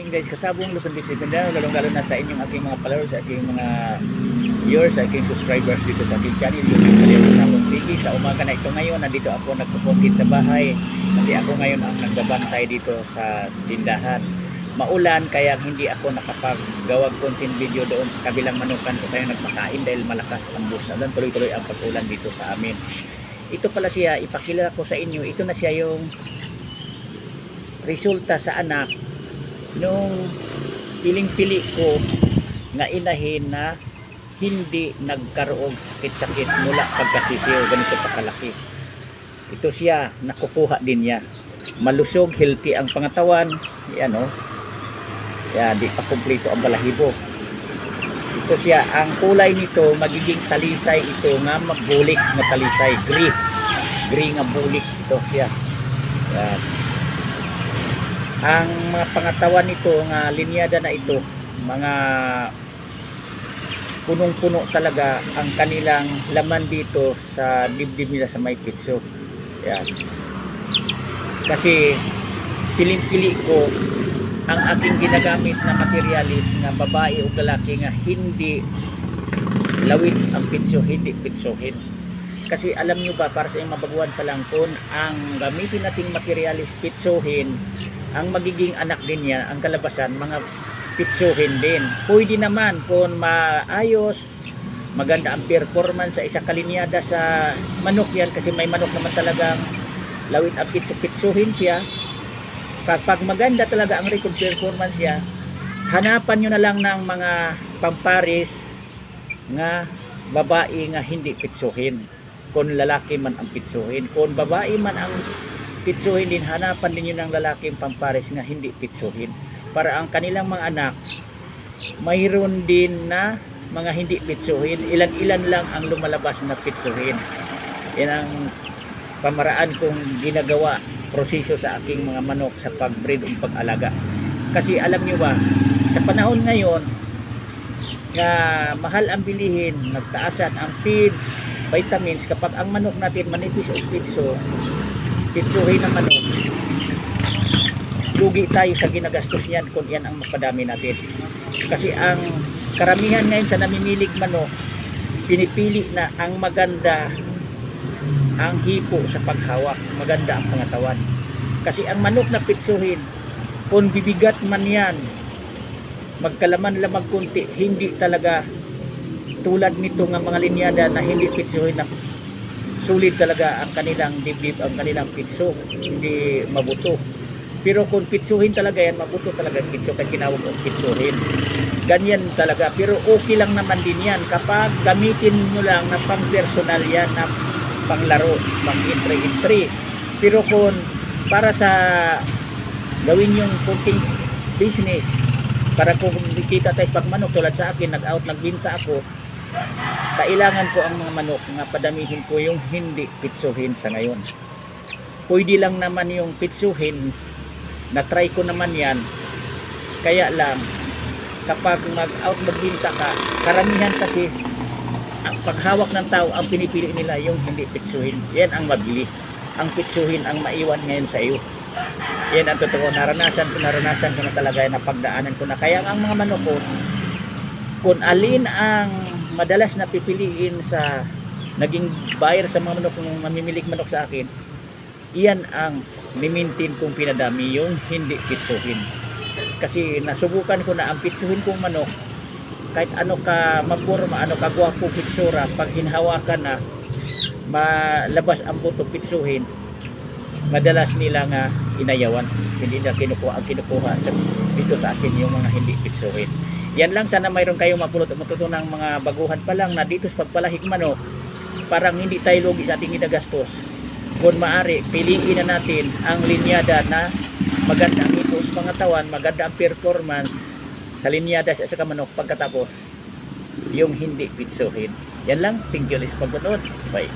Guys, kasabong Luzon District, lalong-lalo na sa inyong aking mga followers, sa aking mga viewers, sa aking subscribers dito sa aking channel, YouTube Kaliyang Namong TV. Sa umaga na ito ngayon, nandito ako nagpupukit sa bahay kasi ako ngayon ang nagbabantay dito sa tindahan. Maulan kaya hindi ako nakapaggawa content video doon sa kabilang manukan ko tayo nagpakain dahil malakas ang busa. Tuloy-tuloy ang pag-ulan dito sa amin. Ito pala siya, ipakilala ko sa inyo, ito na siya yung resulta sa anak nung piling-pili ko nga inahin na hindi nagkaroog sakit-sakit mula pagkasisiyo, ganito pa kalaki. Ito siya, nakukuha din niya. Malusog, healthy ang pangatawan. Yan o. Yan, di pa kumpleto ang balahibo. Ito siya, ang kulay nito magiging talisay ito nga magbulik na talisay. Gray nga bulik ito siya. Yan. Ang mga pangatawan nito nga linyada na ito, mga punong-puno talaga ang kanilang laman dito sa dibdib nila sa may pitso. Yan. Kasi piling-pili ko ang aking ginagamit na materialis nga babae o lalaki nga hindi lawit ang pitso, hindi pitsohin. Kasi alam nyo ba, para sa inyong mabaguhan pa lang, kung ang gamitin nating materialis pitsohin, ang magiging anak din niya, ang kalabasan, mga pitsuhin din. Pwede naman kung maayos, maganda ang performance sa isang kalinyada sa manok yan, kasi may manok naman talagang lawit ang pitsuhin siya. Kapag maganda talaga ang record performance niya, hanapan nyo na lang ng mga pamparis nga babae nga hindi pitsuhin. Kung lalaki man ang pitsuhin, kung babae man ang pitsuhin din, hanapan din yun ng lalaking pampares nga hindi pitsuhin para ang kanilang mga anak mayroon din na mga hindi pitsuhin. Ilan-ilan lang ang lumalabas na pitsuhin. Yan ang pamaraan kong ginagawa, proseso sa aking mga manok sa pag-breed o pag-alaga. Kasi alam nyo ba, sa panahon ngayon na mahal ang bilihin, nagtaasan ang feeds, vitamins, kapag ang manok natin manipis o pitsuhin ng manok, lugi tayo sa ginagastos niyan kung yan ang mapadami natin. Kasi ang karamihan ngayon sa namimilig manok, pinipili na ang maganda ang hipo sa paghawak, maganda ang pangatawan. Kasi ang manok na pitsuhin, kung bibigat man yan, magkalaman lamang kunti, hindi talaga tulad nito nga mga linyada na hindi pitsuhin na sulit talaga ang kanilang dibdib, ang kanilang pitso, hindi mabuto. Pero kung pitsuhin talaga yan, mabuto talaga ang pitso, kaya kinawag ang pitsuhin. Ganyan talaga, pero okay lang naman din yan kapag gamitin nyo lang na pang personal yan, na pang laro, pang entry. Pero kung para sa gawin yung kunting business, para kung kita tayo pag manok, tulad sa akin, nagbinta ako, kailangan ko ang mga manok nga padamihin ko yung hindi pitsuhin sa ngayon. Pwede lang naman yung pitsuhin, na-try ko naman yan, kaya lang kapag magbinta ka, karamihan kasi ang paghawak ng tao, ang pinipili nila yung hindi pitsuhin. Yan ang mabili. Ang pitsuhin ang maiwan ngayon sa iyo. Yan ang totoo, naranasan ko na talaga, napagdaanan ko na. Kaya ang mga manok ko, kung alin ang madalas na pipiliin sa naging buyer sa mga manok, ng mamimilig manok sa akin, iyan ang mimintin kong pinadami, yung hindi pitsuhin. Kasi nasubukan ko na ang pitsuhin kong manok, kahit ano ka maporma, ano ka gwapo pitsura, pag hinhawakan na malabas ang buto pitsuhin, madalas nila nga inayawan, hindi na kinukuha dito sa akin yung mga hindi pitsuhin. Yan lang, sana mayroon kayong matutunang mga baguhan pa lang na dito sa pagpalahig manok, parang hindi tayo lugi sa ating ginagastos. Kung maaari, piliin na natin ang linyada na maganda ang ito sa pangatawan, maganda ang performance sa linyada sa manok, pagkatapos yung hindi pitsuhin. Yan lang, thank you, Liz, pagpunod. Bye.